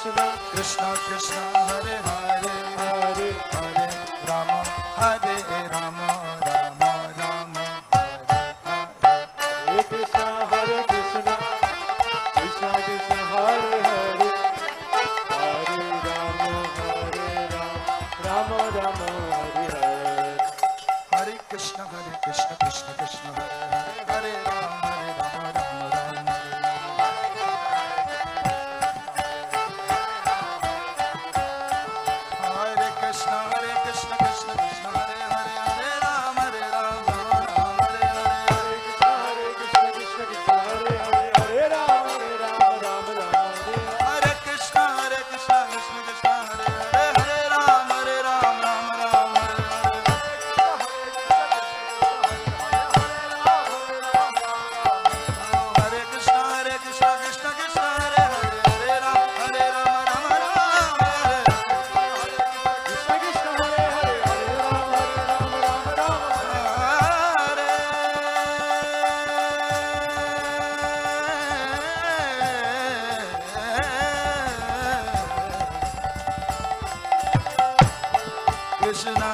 Krishna Krishna Hare Hare Hare Hare Rama Hare Rama Rama Rama Hare Hare Hare Krishna Krishna Krishna Hare Hare Hare Rama Rama Rama Hare Hare Hare Krishna Krishna Krishna Hare Hare Hare Rama Rama Rama Hare Krishna Krishna Krishna Hare Hare Hare Rama Rama Rama Hare Hare Hare Krishna Krishna Hare Hare Hare Rama Rama Rama Hare Krishna Krishna Krishna Hare Hare Hare Rama Rama Rama Hare Hare Hare Krishna Krishna Krishna Hare Hare Hare Rama Rama Rama Hare Hare Krishna Krishna Hare Hare Hare Rama Rama Krishna